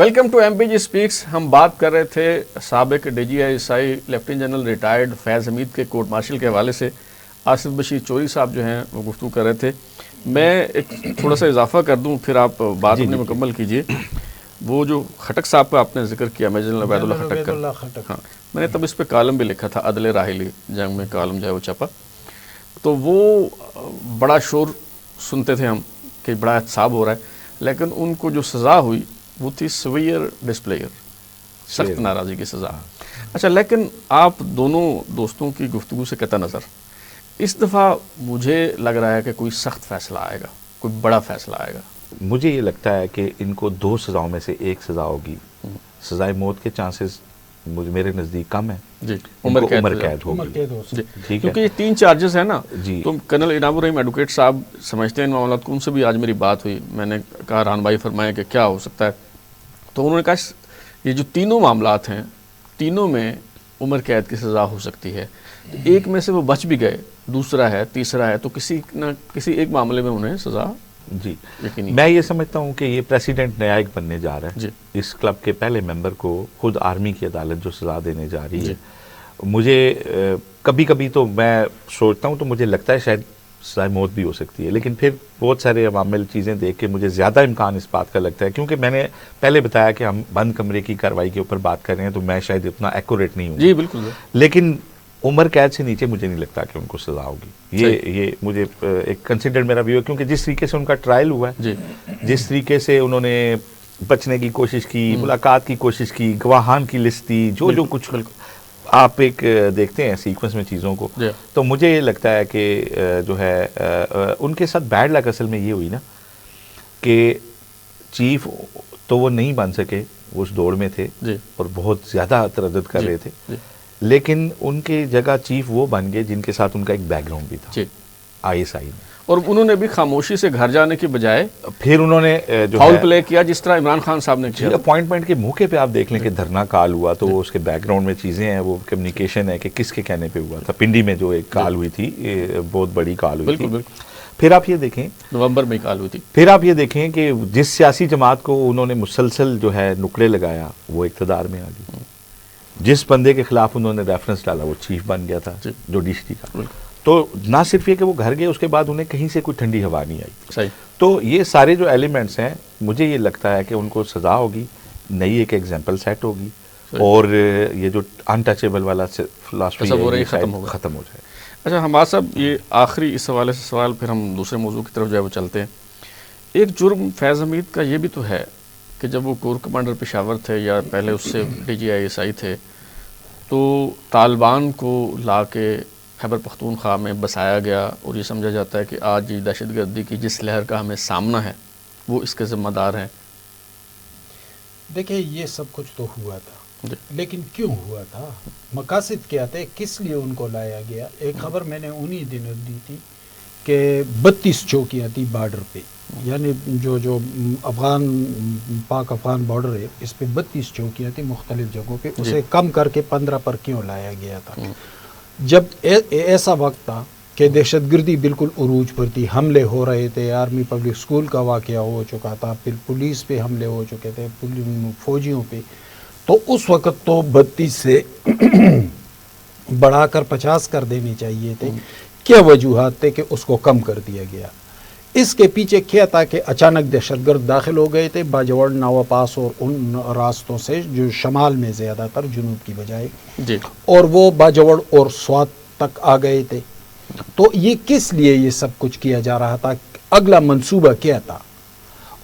Welcome to M P G speaks. ہم بات کر رہے تھے سابق D G I S I lieutenant general retired Faiz Hamid کے کورٹ مارشل کے حوالے سے. آصف بشیر چوری صاحب جو ہیں وہ گفتگو کر رہے تھے. میں ایک تھوڑا سا اضافہ کر دوں پھر آپ بات اپنی مکمل کیجئے. وہ جو خٹک صاحب کا آپ نے ذکر کیا میجر جنرل عبید اللہ خٹک کا, ہاں میں نے تب اس پہ کالم بھی لکھا تھا, عدل راحلی جنگ میں کالم جو ہے وہ چھپا. تو وہ بڑا شور سنتے تھے ہم کہ بڑا احتساب ہو رہا ہے, لیکن ان کو جو سزا ہوئی وہ تھی سویئر ڈسپلیئر, سخت ناراضی کی سزا. اچھا, لیکن آپ دونوں دوستوں کی گفتگو سے قطع نظر اس دفعہ مجھے لگ رہا ہے کہ کوئی سخت فیصلہ آئے گا, کوئی بڑا فیصلہ آئے گا. مجھے یہ لگتا ہے کہ ان کو 2 سزاؤں میں سے ایک سزا ہوگی. سزائے موت کے چانسز میرے نزدیک کم ہیں. جی, عمر قید ہوگی. کیونکہ یہ 3 چارجز ہیں نا. تو کرنل انعام الرحیم ایڈوکیٹ صاحب سمجھتے ہیں ان معاملات کو, ان سے بھی آج میری بات ہوئی. میں نے کہا ران بھائی فرمائیں کہ کیا ہو سکتا ہے, تو انہوں نے کہا یہ جو تینوں معاملات ہیں تینوں میں عمر قید کی سزا ہو سکتی ہے. ایک میں سے وہ بچ بھی گئے, دوسرا ہے, تیسرا ہے, تو کسی نہ کسی ایک معاملے میں انہیں سزا. جی, میں یہ سمجھتا ہوں کہ یہ پریسیڈنٹ نیائک بننے جا رہا ہے. جی, اس کلب کے پہلے ممبر کو خود آرمی کی عدالت جو سزا دینے جا رہی ہے. مجھے کبھی کبھی تو میں سوچتا ہوں تو مجھے لگتا ہے شاید سزائے موت بھی ہو سکتی ہے, لیکن پھر بہت سارے عوامل چیزیں دیکھ کے مجھے زیادہ امکان اس بات کا لگتا ہے, کیونکہ میں نے پہلے بتایا کہ ہم بند کمرے کی کارروائی کے اوپر بات کر رہے ہیں تو میں شاید اتنا ایکوریٹ نہیں ہوں. جی بالکل, لیکن عمر قید سے نیچے مجھے نہیں لگتا کہ ان کو سزا ہوگی. یہ مجھے ایک کنسیڈرڈ میرا ویو ہے, کیونکہ جس طریقے سے ان کا ٹرائل ہوا ہے, جس طریقے سے انہوں نے بچنے کی کوشش کی, ملاقات کی کوشش کی, گواہان کی لسٹ دی, جو کچھ آپ ایک دیکھتے ہیں سیکوینس میں چیزوں کو, تو مجھے یہ لگتا ہے کہ جو ہے ان کے ساتھ بیڈ لک اصل میں یہ ہوئی نا کہ چیف تو وہ نہیں بن سکے, وہ اس دوڑ میں تھے اور بہت زیادہ تردد کر رہے تھے, لیکن ان کے جگہ چیف وہ بن گئے جن کے ساتھ ان کا ایک بیک گراؤنڈ بھی تھا آئی ایس آئی میں, اور انہوں نے بھی خاموشی سے گھر جانے کی بجائے پھر انہوں نے جو فاؤل پلے کیا جس طرح عمران خان صاحب نے کیا. اپوائنٹمنٹ کے موقع پہ آپ دیکھ لیں کہ دھرنا کال ہوا تو اس کے بیک گراؤنڈ میں چیزیں ہیں, وہ کمیونیکیشن ہے کہ کس کے کہنے پہ ہوا تھا. پنڈی میں جو ایک کال ہوئی تھی, بہت بڑی کال ہوئی تھی. پھر آپ یہ دیکھیں نومبر میں کال ہوئی تھی. پھر آپ یہ دیکھیں کہ جس سیاسی جماعت کو انہوں نے مسلسل جو ہے نکڑے لگایا وہ اقتدار میں آ گئی. جس بندے کے خلاف انہوں نے ریفرنس ڈالا وہ چیف بن گیا تھا جو ڈی سی کا. تو نہ صرف یہ کہ وہ گھر گئے, اس کے بعد انہیں کہیں سے کوئی ٹھنڈی ہوا نہیں آئی. تو یہ سارے جو ایلیمنٹس ہیں مجھے یہ لگتا ہے کہ ان کو سزا ہوگی, نئی ایک ایگزامپل سیٹ ہوگی, اور یہ جو انٹچیبل والا فلاسفی ختم ہو جائے. اچھا حماد صاحب, یہ آخری اس حوالے سے سوال, پھر ہم دوسرے موضوع کی طرف جو ہے وہ چلتے ہیں. ایک جرم فیض حمید کا یہ بھی تو ہے کہ جب وہ کور کمانڈر پشاور تھے یا پہلے اس سے ڈی جی آئی ایس آئی تھے, تو طالبان کو لا کے خیبر پختونخوا میں بسایا گیا, اور یہ سمجھا جاتا ہے کہ آج دہشت گردی کی جس لہر کا ہمیں سامنا ہے وہ اس کے ذمہ دار ہیں. دیکھیں یہ سب کچھ تو ہوا تھا, لیکن کیوں ہوا تھا, مقاصد کیا تھے, کس لیے ان کو لایا گیا. ایک خبر میں نے انہی دنوں دی تھی کہ 32 چوکیاں تھی بارڈر پہ, یعنی جو پاک افغان بارڈر ہے اس پہ 32 چوکیاں تھیں مختلف جگہوں پہ. اسے کم کر کے 15 پر کیوں لایا گیا تھا؟ جب ایسا وقت تھا کہ دہشت گردی بالکل عروج پر تھی, حملے ہو رہے تھے, آرمی پبلک اسکول کا واقعہ ہو چکا تھا, پھر پولیس پہ حملے ہو چکے تھے, فوجیوں پہ. تو اس وقت تو 32 سے بڑھا کر 50 کر دینی چاہیے تھے. کیا وجوہات تھے کہ اس کو کم کر دیا گیا؟ اس کے پیچھے کیا تھا کہ اچانک دہشت گرد داخل ہو گئے تھے باجوڑ, ناوا پاس اور ان راستوں سے جو شمال میں زیادہ تر, جنوب کی بجائے, اور وہ باجوڑ اور سوات تک آ گئے تھے. تو یہ کس لیے یہ سب کچھ کیا جا رہا تھا, اگلا منصوبہ کیا تھا؟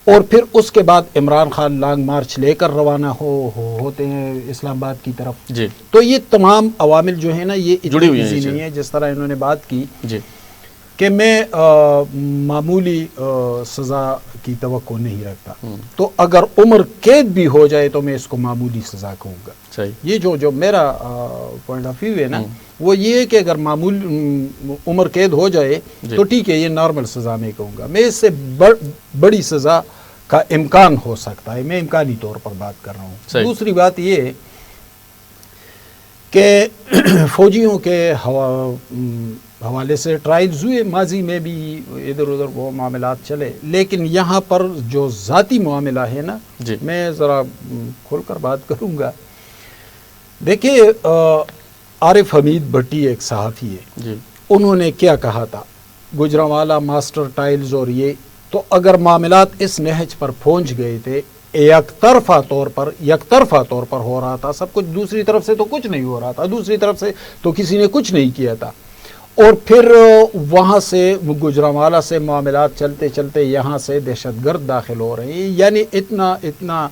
اور پھر اس کے بعد عمران خان لانگ مارچ لے کر روانہ ہوتے ہیں اسلام آباد کی طرف. تو یہ تمام عوامل جو ہیں نا یہ اتنی ایزی نہیں ہے جس طرح انہوں نے بات کی کہ میں معمولی سزا کی توقع نہیں رکھتا. تو اگر عمر قید بھی ہو جائے تو میں اس کو معمولی سزا کہوں گا. یہ جو میرا پوائنٹ آف ویو ہے نا وہ یہ ہے کہ اگر معمول عمر قید ہو جائے تو ٹھیک ہے, یہ نارمل سزا میں کہوں گا. میں اس سے بڑی سزا کا امکان ہو سکتا ہے, میں امکانی طور پر بات کر رہا ہوں. دوسری بات یہ ہے کہ فوجیوں کے حوالے سے ٹرائلز ہوئے، ماضی میں بھی ادھر ادھر وہ معاملات چلے، لیکن یہاں پر جو ذاتی معاملہ ہے نا، میں ذرا کھول کر بات کروں گا. دیکھیے عارف حمید بھٹی ایک صحافی ہے، انہوں نے کیا کہا تھا، گجرانوالہ ماسٹر ٹائلز اور یہ تو اگر معاملات اس نہج پر پہنچ گئے تھے، یک طرفہ طور پر ہو رہا تھا سب کچھ، دوسری طرف سے تو کچھ نہیں ہو رہا تھا، دوسری طرف سے تو کسی نے کچھ نہیں کیا تھا، اور پھر وہاں سے گجرانوالہ سے معاملات چلتے چلتے یہاں سے دہشت گرد داخل ہو رہے ہیں، یعنی اتنا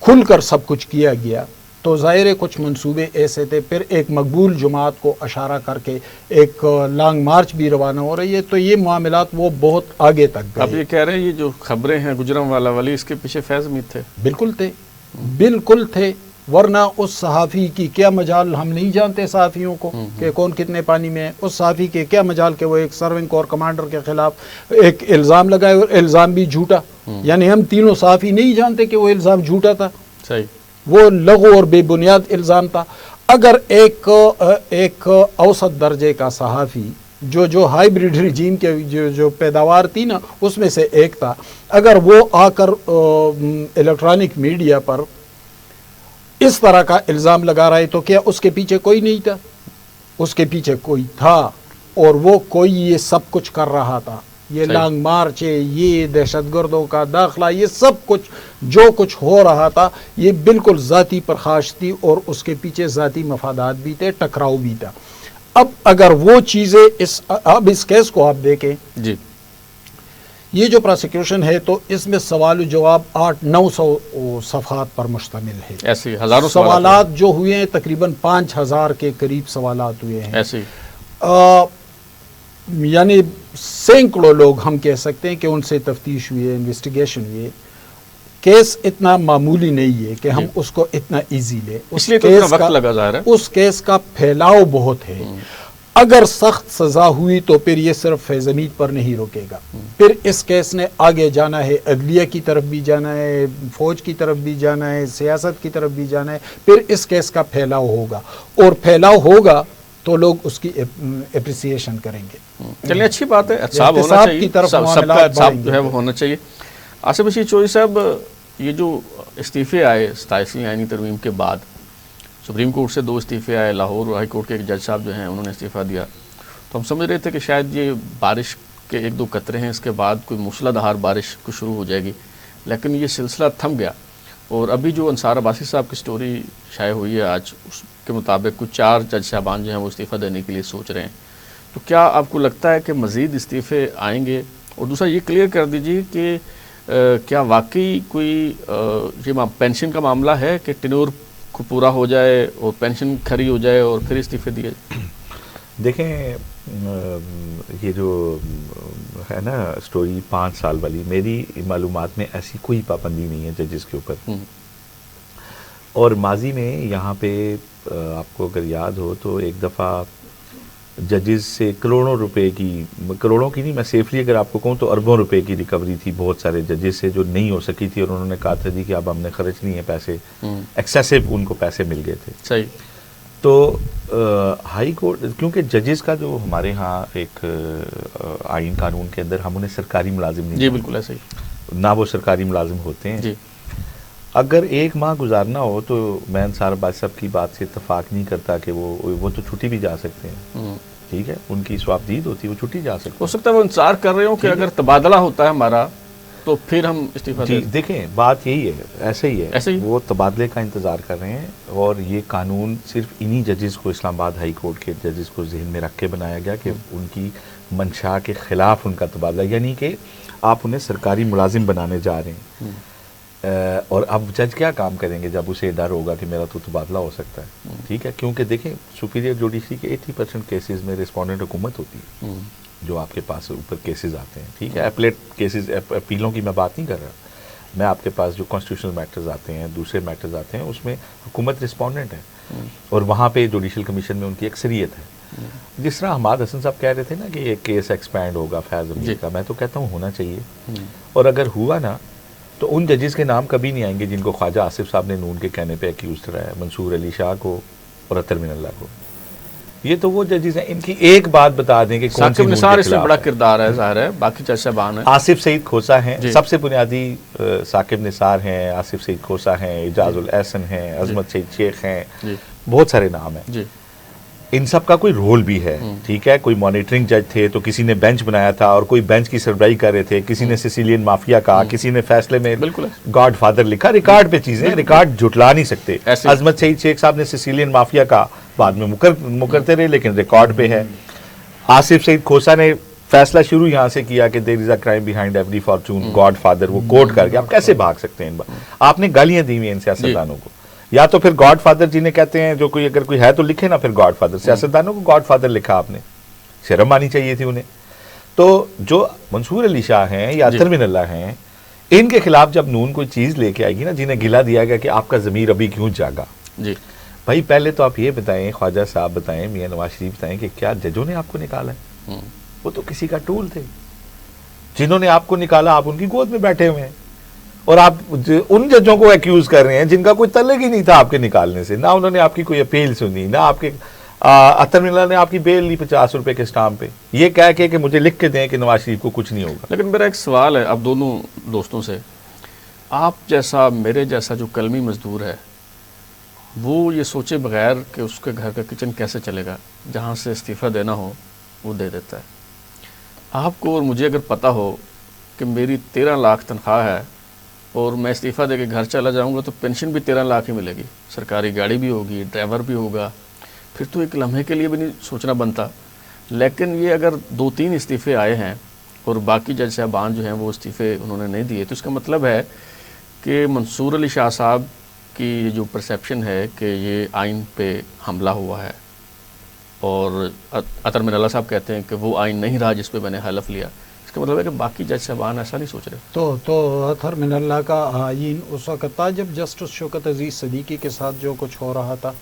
کھل کر سب کچھ کیا گیا، تو ظاہر کچھ منصوبے ایسے تھے. پھر ایک مقبول جماعت کو اشارہ کر کے ایک لانگ مارچ بھی روانہ ہو رہی ہے، تو یہ معاملات وہ بہت آگے تک گئے. اب یہ کہہ رہے ہیں یہ جو خبریں ہیں گجرانوالہ والی، اس کے پیچھے فیض حمید تھے؟ بالکل تھے، ورنہ اس صحافی کی کیا مجال، ہم نہیں جانتے صحافیوں کو کہ کون کتنے پانی میں ہے، اس صحافی کے کیا مجال کہ وہ ایک سرونگ کور کمانڈر کے خلاف ایک الزام لگائے، اور الزام بھی جھوٹا، یعنی ہم تینوں صحافی نہیں جانتے کہ وہ الزام جھوٹا تھا، صحیح، وہ لغو اور بے بنیاد الزام تھا. اگر ایک اوسط درجے کا صحافی جو ہائیبریڈ رجیم کے جو پیداوار تھی نا اس میں سے ایک تھا، اگر وہ آ کر الیکٹرانک میڈیا پر اس طرح کا الزام لگا رہا ہے تو کیا اس کے پیچھے کوئی نہیں تھا؟ اس کے پیچھے کوئی تھا، اور وہ کوئی یہ سب کچھ کر رہا تھا. یہ لانگ مارچ ہے، یہ دہشت گردوں کا داخلہ، یہ سب کچھ جو کچھ ہو رہا تھا یہ بالکل ذاتی پرخاش تھی، اور اس کے پیچھے ذاتی مفادات بھی تھے، ٹکراؤ بھی تھا. اب اگر وہ چیزیں اب اس کیس کو آپ دیکھیں، جی یہ جو پروسیکیوشن ہے تو اس میں سوال و جواب 800-900 صفحات پر مشتمل ہے. ایسے ہزاروں سوالات جو ہوئے ہیں، تقریباً 5000 کے قریب سوالات ہوئے ہیں. ایسے یعنی سینکڑوں لوگ ہم کہہ سکتے ہیں کہ ان سے تفتیش ہوئی ہے، انویسٹیگیشن ہوئی ہے. کیس اتنا معمولی نہیں ہے کہ ہم اس کو اتنا ایزی لیں. اس لیے تو اتنا وقت لگا ظاہر ہے. اس کیس کا پھیلاؤ بہت ہے. اگر سخت سزا ہوئی تو پھر یہ صرف فیض حمید پر نہیں روکے گا، پھر اس کیس نے آگے جانا ہے، عدلیہ کی طرف بھی جانا ہے، فوج کی طرف بھی جانا ہے، سیاست کی طرف بھی جانا ہے. پھر اس کیس کا پھیلاؤ ہوگا، اور پھیلاؤ ہوگا تو لوگ اس کی اپریسیشن کریں گے. چلیے اچھی بات ہے، احتساب ہونا چاہیے، سب کا احتساب جو ہے وہ ہونا چاہیے. آصف بشیر چوہدری صاحب، یہ جو استعفے آئے 87ویں آئینی ترمیم کے بعد، سپریم کورٹ سے 2 استعفے آئے، لاہور ہائی کورٹ کے ایک جج صاحب جو ہیں انہوں نے استعفیٰ دیا، تو ہم سمجھ رہے تھے کہ شاید یہ بارش کے 1-2 قطرے ہیں، اس کے بعد کوئی موسلا دھار بارش کو شروع ہو جائے گی، لیکن یہ سلسلہ تھم گیا. اور ابھی جو انصار عباسی صاحب کی سٹوری شائع ہوئی ہے آج، اس کے مطابق کچھ 4 جج صاحبان جو ہیں وہ استعفیٰ دینے کے لیے سوچ رہے ہیں. تو کیا آپ کو لگتا ہے کہ مزید استعفے آئیں گے؟ اور دوسرا یہ کلیئر کر دیجیے کہ کیا واقعی کوئی یہ پینشن کا معاملہ ہے کہ ٹینور کو پورا ہو جائے اور پینشن کھری ہو جائے اور پھر استعفے دیے جائے؟ دیکھیں، یہ جو ہے نا سٹوری 5 سال والی، میری معلومات میں ایسی کوئی پابندی نہیں ہے ججز کے اوپر. اور ماضی میں یہاں پہ آپ کو اگر یاد ہو تو ایک دفعہ ججز سے کروڑوں روپے کی، کروڑوں کی نہیں، میں سیفلی اگر آپ کو کہوں تو اربوں روپے کی ریکوری تھی بہت سارے ججز سے، جو نہیں ہو سکی تھی، اور انہوں نے کہا تھا جی کہ اب ہم نے خرچ نہیں ہے پیسے، ایکسیسو ان کو پیسے مل گئے تھے. صحیح. تو ہائی کورٹ، کیونکہ ججز کا جو ہمارے ہاں ایک آئین قانون کے اندر ہم انہیں سرکاری ملازم نہیں، جی بالکل ایسے ہی، نہ وہ سرکاری ملازم ہوتے ہیں. جی اگر 1 ماہ گزارنا ہو تو میں انصار عباسی صاحب کی بات سے اتفاق نہیں کرتا کہ وہ تو چھٹی بھی جا سکتے ہیں. ٹھیک ہے، ان کی سوابدید ہوتی ہے، وہ چھٹی جا سکتے ہیں. ہو سکتا ہے وہ انتظار کر رہے ہوں کہ اگر تبادلہ ہوتا ہے ہمارا تو پھر ہم استعفیٰ دیں. دیکھیں بات یہی ہے، ایسے ہی ہے، وہ تبادلے کا انتظار کر رہے ہیں. اور یہ قانون صرف انہی ججز کو، اسلام آباد ہائی کورٹ کے ججز کو ذہن میں رکھ کے بنایا گیا کہ ان کی منشا کے خلاف ان کا تبادلہ، یعنی کہ آپ انہیں سرکاری ملازم بنانے جا رہے ہیں. اور اب جج کیا کام کریں گے جب اسے ڈر ہوگا کہ میرا تو تبادلہ ہو سکتا ہے. ٹھیک ہے، کیونکہ دیکھیں سپیریئر جوڈیشری کے 80% کیسز میں ریسپونڈنٹ حکومت ہوتی ہے، جو آپ کے پاس اوپر کیسز آتے ہیں. ٹھیک ہے، اپلیٹ کیسز، اپیلوں کی میں بات نہیں کر رہا، میں آپ کے پاس جو کانسٹیٹیوشنل میٹرز آتے ہیں، دوسرے میٹرز آتے ہیں، اس میں حکومت رسپونڈنٹ ہے، اور وہاں پہ جوڈیشل کمیشن میں ان کی اکثریت ہے. جس طرح حماد حسن صاحب کہہ رہے تھے نا کہ ایک کیس ایکسپینڈ ہوگا فیض حمید کا، میں تو کہتا ہوں ہونا چاہیے. اور اگر ہوا نا تو ان ججز کے نام کبھی نہیں آئیں گے جن کو خواجہ آصف صاحب نے نون کے کہنے پہ ایکیوز کرایا. منصور علی شاہ کو اور اطہر من اللہ کو. یہ تو وہ ججز ہیں. ان کی ایک بات بتا دیں کہ کون سی ثاقب نثار ملک اس کے میں خلاف بڑا ہے. کردار ہے ظاہر ہے, باقی جج صاحبان ہیں. آصف سعید کھوسا ہیں جی. سب سے بنیادی. ثاقب نثار ہیں, آصف سعید کھوسا ہیں, اعجاز الاحسن ہیں, عظمت سعید شیخ ہیں, جی بہت سارے نام ہیں. جی ان سب کا کوئی رول بھی ہے. ٹھیک ہے, کوئی مانیٹرنگ جج تھے تو کسی نے بینچ بنایا تھا اور کوئی بینچ کی سربراہی کر رہے تھے, کسی نے سیسیلین مافیا کہا, کسی نے فیصلے میں بالکل گاڈ فادر لکھا. ریکارڈ پہ چیزیں, ریکارڈ جھٹلا نہیں سکتے. ایسے عظمت سعید شیخ صاحب نے سیسیلین مافیا کا بعد میں مکرتے رہے لیکن ریکارڈ پہ ہے. آصف سعید کھوسا نے فیصلہ شروع یہاں سے کیا کہ there is a crime behind every fortune, godfather, وہ کوٹ کر کے. آپ کیسے بھاگ سکتے ہیں ان بات. آپ نے گالیاں دی ہوئی ہیں ان سیاستدانوں کو. یا تو پھر گاڈ فادر جنہیں کہتے ہیں, جو کوئی اگر کوئی ہے تو لکھے نا پھر گاڈ فادر. سیاستدانوں کو گاڈ فادر لکھا آپ نے, شرم آنی چاہیے تھی انہیں. تو جو منصور علی شاہ ہیں یا اطہر من اللہ ہیں, ان کے خلاف جب نون کوئی چیز لے کے آئے گی نا, جنہیں گلا دیا گیا کہ آپ کا ضمیر ابھی کیوں جاگا. جی بھائی پہلے تو آپ یہ بتائیں, خواجہ صاحب بتائیں, میاں نواز شریف بتائیں کہ کیا ججوں نے آپ کو نکالا ہے؟ وہ تو کسی کا ٹول تھے. جنہوں نے آپ کو نکالا آپ ان کی گود میں بیٹھے ہوئے ہیں, اور آپ ان ججوں کو ایکیوز کر رہے ہیں جن کا کوئی تعلق ہی نہیں تھا آپ کے نکالنے سے. نہ انہوں نے آپ کی کوئی اپیل سنی, نہ آپ کے اطہر من اللہ نے آپ کی بیل لی 50 روپے کے اسٹامپ پہ, یہ کہہ کے کہ مجھے لکھ کے دیں کہ نواز شریف کو کچھ نہیں ہوگا. لیکن میرا ایک سوال ہے اب دونوں دوستوں سے, آپ جیسا میرے جیسا جو قلمی مزدور ہے وہ یہ سوچے بغیر کہ اس کے گھر کا کچن کیسے چلے گا, جہاں سے استعفیٰ دینا ہو وہ دے دیتا ہے. آپ کو اور مجھے اگر پتہ ہو کہ میری 13 لاکھ تنخواہ ہے اور میں استعفیٰ دے کے گھر چلا جاؤں گا تو پینشن بھی 13 لاکھ ہی ملے گی, سرکاری گاڑی بھی ہوگی, ڈرائیور بھی ہوگا, پھر تو ایک لمحے کے لیے بھی نہیں سوچنا بنتا. لیکن یہ اگر 2-3 استعفے آئے ہیں اور باقی جج صاحبان جو ہیں وہ استعفے انہوں نے نہیں دیے, تو اس کا مطلب ہے کہ منصور علی شاہ صاحب کی جو پرسیپشن ہے کہ یہ آئین پہ حملہ ہوا ہے, اور اطہر من اللہ صاحب کہتے ہیں کہ وہ آئین نہیں رہا جس پہ میں نے حلف لیا. اس کا مطلب ہے کہ باقی جج صاحبان ایسا نہیں سوچ رہے. تو اطہر من اللہ کا آئین اس وقت تھا جب جسٹس شوکت عزیز صدیقی کے ساتھ جو کچھ ہو رہا تھا,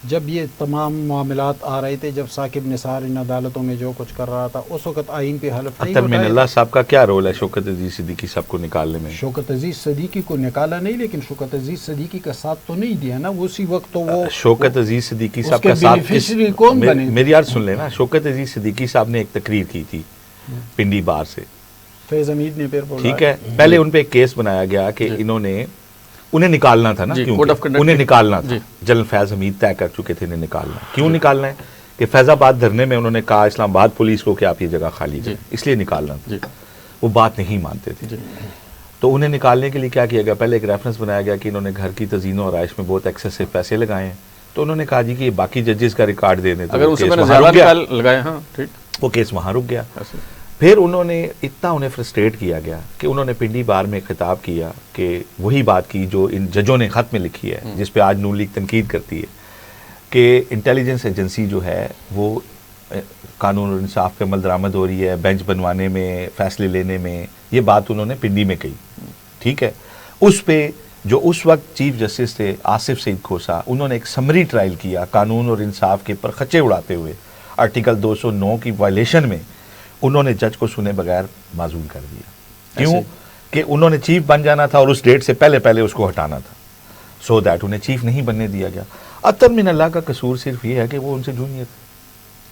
جب یہ تمام معاملات آ رہے تھے, جب ثاقب نثار ان عدالتوں میں جو کچھ کر رہا تھا, اس وقت آئین پہ حلف نہیں اطہر من اٹھایا. اللہ صاحب کا کیا رول ہے شوکت عزیز صدیقی صاحب کو نکالنے میں؟ شوکت عزیز صدیقی کو نکالا نہیں, لیکن شوکت عزیز صدیقی کا ساتھ تو نہیں دیا نا اسی وقت. تو وہ شوکت عزیز صدیقی اس صاحب کے کا ساتھ بینیفیشری کون بنے؟ میری یار سن لینا, شوکت عزیز صدیقی صاحب نے ایک تقریر کی تھی پنڈی بار سے, فیض حمید نے پھر بولا. ٹھیک ہے, پہلے ان پہ ایک کیس بنایا گیا کہ انہیں نکالنا تھا نا, کیونکہ انہیں نکالنا تھا. جنرل فیض حمید طے کر چکے تھے انہیں نکالنا. کیوں نکالنا ہے کہ فیض آباد دھرنے میں انہوں نے کہا اسلام آباد پولیس کو کہ آپ یہ جگہ خالی کریں, اس لیے نکالنا تھا. وہ بات نہیں مانتے تھے, تو انہیں نکالنے کے لیے کیا کیا گیا, پہلے ایک ریفرنس بنایا گیا کہ انہوں نے گھر کی تزئین و آرائش میں بہت ایکسیسو پیسے لگائے ہیں. تو انہوں نے کہا جی کہ یہ باقی ججز کا ریکارڈ دے دیں, اگر اسے میں نے زیادہ لگائے. ہاں ٹھیک, وہ کیس وہاں رک گیا. پھر انہوں نے اتنا انہیں فرسٹریٹ کیا گیا کہ انہوں نے پنڈی بار میں خطاب کیا کہ وہی بات کی جو ان ججوں نے خط میں لکھی ہے, جس پہ آج نون لیگ تنقید کرتی ہے, کہ انٹیلیجنس ایجنسی جو ہے وہ قانون اور انصاف پہ عمل درآمد ہو رہی ہے, بینچ بنوانے میں, فیصلے لینے میں. یہ بات انہوں نے پنڈی میں کہی. ٹھیک ہے, اس پہ جو اس وقت چیف جسٹس تھے آصف سعید کھوسا, انہوں نے ایک سمری ٹرائل کیا قانون اور انصاف کے پر خچے اڑاتے ہوئے. آرٹیکل 209 کی وائلیشن میں انہوں نے جج کو سنے بغیر معزول کر دیا. کیوں کہ انہوں نے چیف بن جانا تھا اور اس ڈیٹ سے پہلے اس کو ہٹانا تھا, سو دیٹ انہیں چیف نہیں بننے دیا گیا. اطہر من اللہ کا قصور صرف یہ ہے کہ وہ ان سے جونیئر تھے,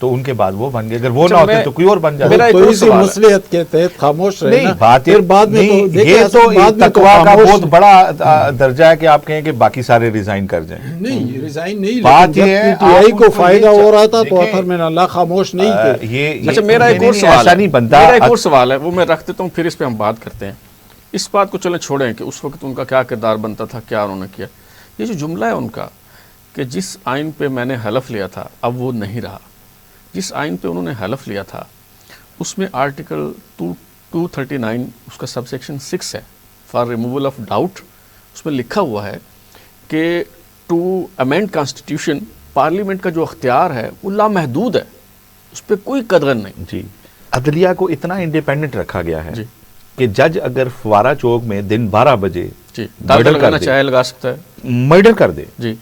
تو ان کے بعد وہ بن گئے. اگر وہ نہ ہوتے تو کوئی اور بن جاتا. تو اسی مصلحت کے تحت خاموش رہے نہیں, نا. بات پھر بعد میں یہ تو تقویٰ کا بہت بڑا درجہ ہے کہ آپ کہیں کہ باقی سارے ریزائن کر جائیں. نہیں ریزائن نہیں, بات یہ ہے پی ٹی آئی کو فائدہ ہو رہا تھا تو اطہر من اللہ خاموش نہیں تھے. اچھا میرا ایک اور سوال ہے وہ میں رکھ دیتا ہوں, پھر اس پہ ہم بات کرتے ہیں. اس بات کو چلیں چھوڑیں کہ اس وقت ان کا کیا کردار بنتا تھا, کیا انہوں نے کیا. یہ جو جملہ ہے ان کا کہ جس آئین پہ میں نے حلف لیا تھا اب وہ نہیں رہا, جس آئین پہ انہوں نے حلف لیا تھا اس میں آرٹیکل 239 اس کا سب سیکشن 6 ہے, فار ریموول آف ڈاؤٹ. اس میں لکھا ہوا ہے کہ ٹو امینڈ کانسٹیٹیوشن, پارلیمنٹ کا جو اختیار ہے وہ لامحدود ہے, اس پہ کوئی قدغن نہیں. جی, عدلیہ کو اتنا انڈیپینڈنٹ رکھا گیا ہے جی کہ جج اگر فوارہ چوک میں دن 12 بجے جی داخل کرنا چاہے لگا سکتا ہے, مرڈر کر دے جی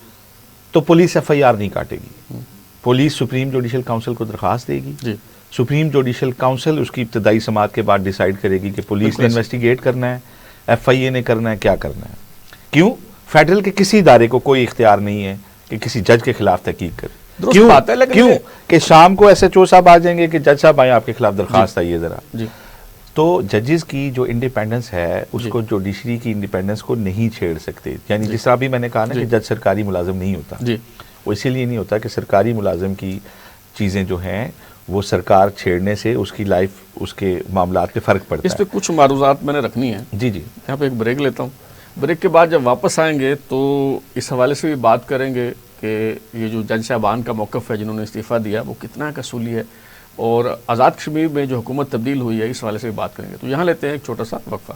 تو پولیس ایف آئی آر نہیں کاٹے گی. پولیس سپریم جوڈیشل کاؤنسل کو درخواست دے گی. جی سپریم جوڈیشل کاؤنسل اس کی ابتدائی سماعت کے بعد ڈیسائیڈ کرے گی کہ پولیس نے انویسٹیگیٹ کرنا ہے, ایف آئی اے نے کرنا ہے, کیا کرنا ہے. کیوں؟ فیڈرل کے کسی ادارے کو کوئی اختیار نہیں ہے کہ کسی جج کے خلاف تحقیق کرے. درست بات ہے، لیکن کیوں کہ شام کو ایس ایچ او صاحب آ جائیں گے کہ جج صاحب آئیں آپ کے خلاف درخواست آئیے ذرا. جی تو ججز کی جو انڈیپینڈنس ہے اس کو جوڈیشری کی انڈیپینڈنس کو نہیں چھیڑ سکتے. یعنی جس طرح بھی میں نے کہا نا کہ جج سرکاری ملازم نہیں ہوتا, وہ اسی لیے نہیں ہوتا کہ سرکاری ملازم کی چیزیں جو ہیں وہ سرکار چھیڑنے سے اس کی لائف, اس کے معاملات پہ فرق پڑتا ہے. اس پہ کچھ معروضات میں نے رکھنی ہیں. جی جی یہاں پہ ایک بریک لیتا ہوں. بریک کے بعد جب واپس آئیں گے تو اس حوالے سے بھی بات کریں گے کہ یہ جو جج صاحبان کا موقف ہے جنہوں نے استعفیٰ دیا وہ کتنا اصولی ہے, اور آزاد کشمیر میں جو حکومت تبدیل ہوئی ہے اس حوالے سے بھی بات کریں گے. تو یہاں لیتے ہیں ایک چھوٹا سا وقفہ.